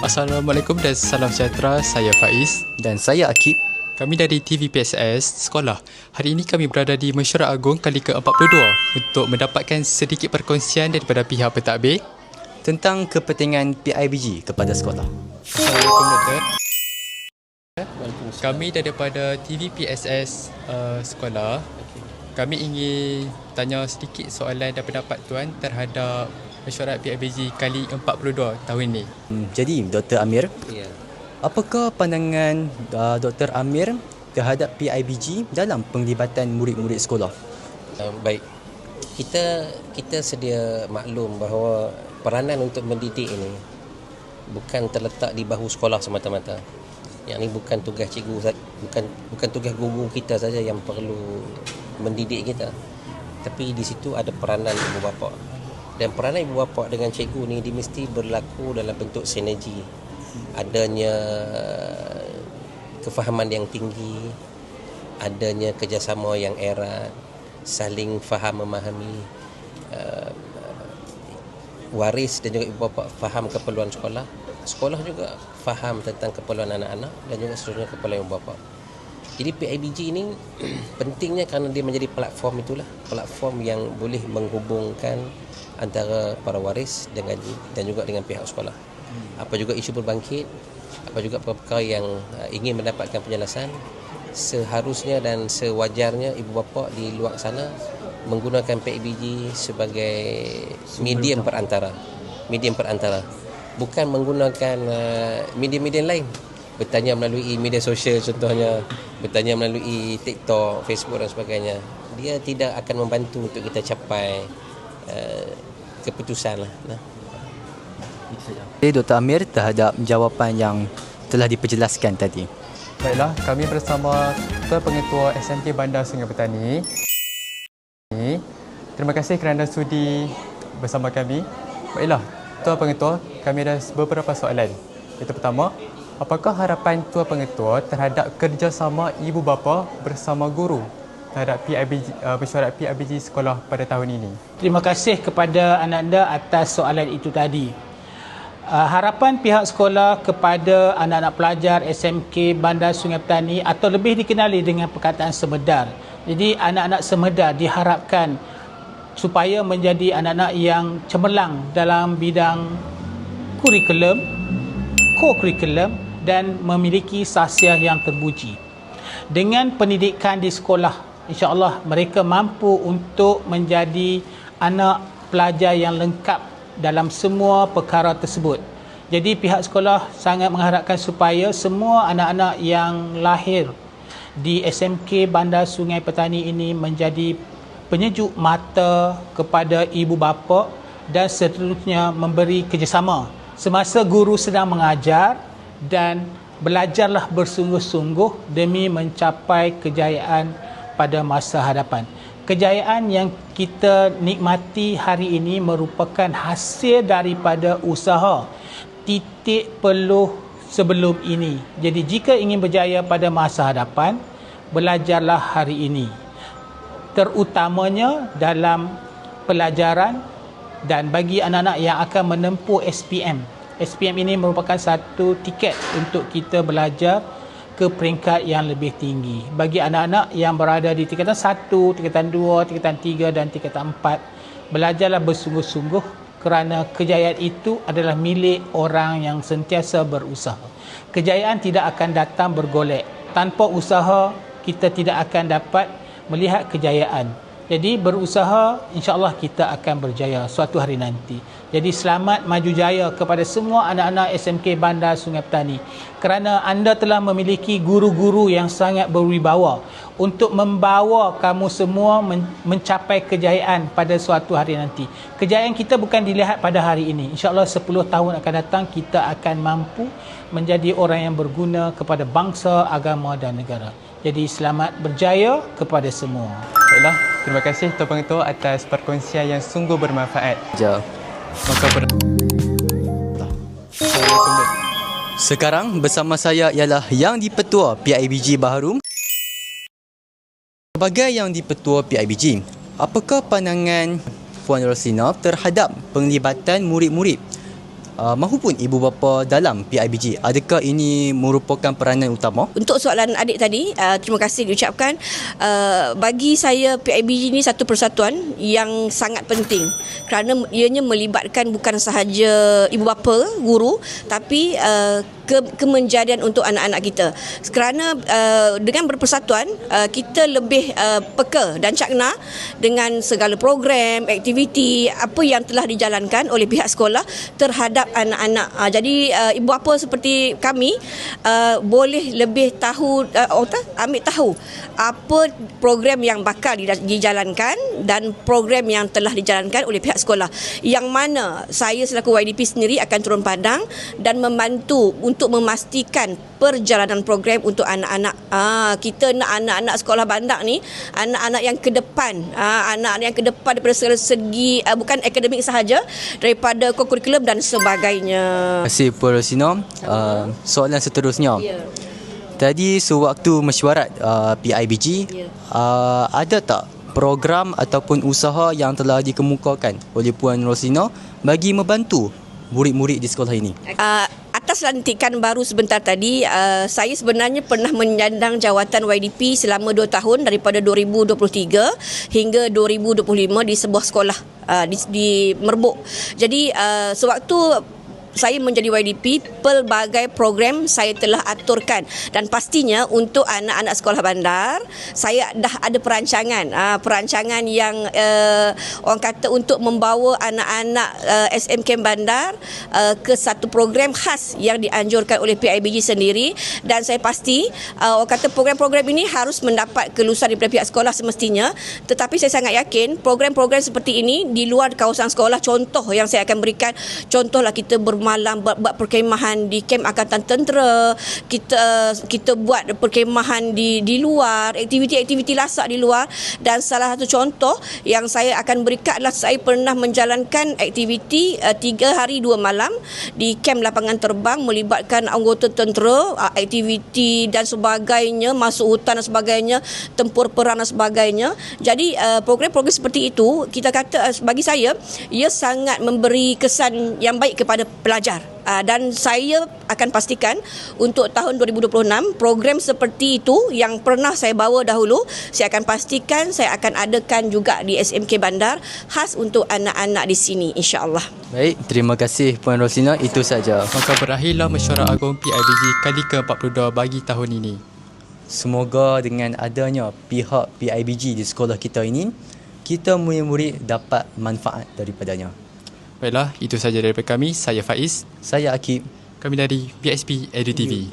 Assalamualaikum dan salam sejahtera. Saya Faiz. Dan saya Akib. Kami dari TVPSS Sekolah. Hari ini kami berada di Mesyuarat Agung kali ke-42 untuk mendapatkan sedikit perkongsian daripada pihak pentadbir Tentang kepentingan PIBG kepada sekolah. Assalamualaikum Doktor. Kami daripada TVPSS Sekolah. Kami ingin tanya sedikit soalan dan pendapat Tuan terhadap mesyuarat PIBG kali 42 tahun ini. Jadi Dr. Amir, Ya. apakah pandangan Dr. Amir terhadap PIBG dalam penglibatan murid-murid sekolah? Baik. Kita sedia maklum bahawa peranan untuk mendidik ini bukan terletak di bahu sekolah semata-mata. Yang ini bukan tugas cikgu, bukan tugas guru kita saja yang perlu mendidik kita. Tapi di situ ada peranan ibu bapa. Dan peranan ibu bapa dengan cikgu ni dia mesti berlaku dalam bentuk sinergi. Adanya kefahaman yang tinggi, adanya kerjasama yang erat, saling faham memahami, waris dan juga ibu bapa faham keperluan sekolah. Sekolah juga faham tentang keperluan anak-anak dan juga seterusnya keperluan ibu bapa. Jadi PIBG ini pentingnya kerana dia menjadi platform itulah, platform yang boleh menghubungkan antara para waris dengan dan juga dengan pihak sekolah. Apa juga isu berbangkit, apa juga perkara yang ingin mendapatkan penjelasan, seharusnya dan sewajarnya ibu bapa di luar sana menggunakan PIBG sebagai medium perantara. Bukan menggunakan media-media lain. Bertanya melalui media sosial contohnya, bertanya melalui TikTok, Facebook dan sebagainya. Dia tidak akan membantu untuk kita capai keputusan lah. Jadi Dr. Amir terhadap jawapan yang telah diperjelaskan tadi. Baiklah, kami bersama Ketua Pengetua SMK Bandar Sungai Petani. Terima kasih kerana sudi bersama kami. Baiklah, Ketua Pengetua, kami ada beberapa soalan. Yang pertama, apakah harapan Ketua Pengetua terhadap kerjasama ibu bapa bersama guru terhadap mesyuarat PIBG sekolah pada tahun ini? Terima kasih kepada anda atas soalan itu tadi. Harapan pihak sekolah kepada anak-anak pelajar SMK Bandar Sungai Petani atau lebih dikenali dengan perkataan Semedar. Jadi anak-anak Semedar diharapkan supaya menjadi anak-anak yang cemerlang dalam bidang kurikulum, co-kurikulum dan memiliki sahsiah yang terpuji. Dengan pendidikan di sekolah, insya-Allah mereka mampu untuk menjadi anak pelajar yang lengkap dalam semua perkara tersebut. Jadi pihak sekolah sangat mengharapkan supaya semua anak-anak yang lahir di SMK Bandar Sungai Petani ini menjadi penyejuk mata kepada ibu bapa dan seterusnya memberi kerjasama semasa guru sedang mengajar, dan belajarlah bersungguh-sungguh demi mencapai kejayaan pada masa hadapan. Kejayaan yang kita nikmati hari ini merupakan hasil daripada usaha titik peluh sebelum ini. Jadi jika ingin berjaya pada masa hadapan, belajarlah hari ini. Terutamanya dalam pelajaran dan bagi anak-anak yang akan menempuh SPM. SPM ini merupakan satu tiket untuk kita belajar ke peringkat yang lebih tinggi. Bagi anak-anak yang berada di tingkatan 1, tingkatan 2, tingkatan 3 dan tingkatan 4, belajarlah bersungguh-sungguh kerana kejayaan itu adalah milik orang yang sentiasa berusaha. Kejayaan tidak akan datang bergolek. Tanpa usaha, kita tidak akan dapat melihat kejayaan. Jadi berusaha, insya-Allah kita akan berjaya suatu hari nanti. Jadi selamat maju jaya kepada semua anak-anak SMK Bandar Sungai Petani kerana anda telah memiliki guru-guru yang sangat berwibawa untuk membawa kamu semua mencapai kejayaan pada suatu hari nanti. Kejayaan kita bukan dilihat pada hari ini. InsyaAllah 10 tahun akan datang kita akan mampu menjadi orang yang berguna kepada bangsa, agama dan negara. Jadi selamat berjaya kepada semua. Baiklah, terima kasih Ketua Pengetua atas perkongsian yang sungguh bermanfaat. Sekarang bersama saya ialah Yang di-Petua PIBG Baharum. Sebagai Yang di-Petua PIBG, apakah pandangan Puan Rosina terhadap penglibatan murid-murid mahupun ibu bapa dalam PIBG. Adakah ini merupakan peranan utama? Untuk soalan adik tadi, terima kasih diucapkan. Bagi saya PIBG ini satu persatuan yang sangat penting kerana ianya melibatkan bukan sahaja ibu bapa, guru, tapi kemenjadian untuk anak-anak kita. Kerana dengan berpersatuan, kita lebih peka dan cakna dengan segala program, aktiviti apa yang telah dijalankan oleh pihak sekolah terhadap anak-anak. Jadi ibu bapa seperti kami boleh lebih tahu, ambil tahu apa program yang bakal dijalankan dan program yang telah dijalankan oleh pihak sekolah. Yang mana saya selaku YDP sendiri akan turun padang dan membantu untuk memastikan perjalanan program untuk anak-anak. Kita nak anak-anak sekolah bandar ni, anak-anak yang ke depan, anak-anak yang ke depan daripada segala segi, bukan akademik sahaja, daripada kurikulum dan sebagainya. Terima kasih Puan Rosina. Soalan seterusnya. Tadi sewaktu mesyuarat PIBG, ada tak program ataupun usaha yang telah dikemukakan oleh Puan Rosina bagi membantu murid-murid di sekolah ini? Atas lantikan baru sebentar tadi, saya sebenarnya pernah menyandang jawatan YDP selama 2 tahun daripada 2023 hingga 2025 di sebuah sekolah di Merbuk. Jadi sewaktu saya menjadi YDP, pelbagai program saya telah aturkan dan pastinya untuk anak-anak sekolah bandar saya dah ada perancangan yang orang kata untuk membawa anak-anak SMK bandar ke satu program khas yang dianjurkan oleh PIBG sendiri, dan saya pasti orang kata program-program ini harus mendapat kelulusan daripada pihak sekolah semestinya. Tetapi saya sangat yakin program-program seperti ini di luar kawasan sekolah, contoh yang saya akan berikan, contohlah kita malam buat perkemahan di kem Angkatan Tentera, kita buat perkemahan di luar, aktiviti-aktiviti lasak di luar. Dan salah satu contoh yang saya akan berikan adalah saya pernah menjalankan aktiviti 3 hari 2 malam di kem lapangan terbang melibatkan anggota tentera, aktiviti dan sebagainya, masuk hutan dan sebagainya, tempur perang dan sebagainya. Jadi program-program seperti itu, kita kata bagi saya ia sangat memberi kesan yang baik kepada pelajar. Dan saya akan pastikan untuk tahun 2026 program seperti itu yang pernah saya bawa dahulu, saya akan pastikan saya akan adakan juga di SMK Bandar khas untuk anak-anak di sini, insya-Allah. Baik, terima kasih Puan Rosina. Itu saja. Maka berakhirlah mesyuarat agung PIBG kali ke-42 bagi tahun ini. Semoga dengan adanya pihak PIBG di sekolah kita ini, kita murid-murid dapat manfaat daripadanya. Baiklah, itu saja daripada kami. Saya Faiz. Saya Akib. Kami dari BXP Edu TV.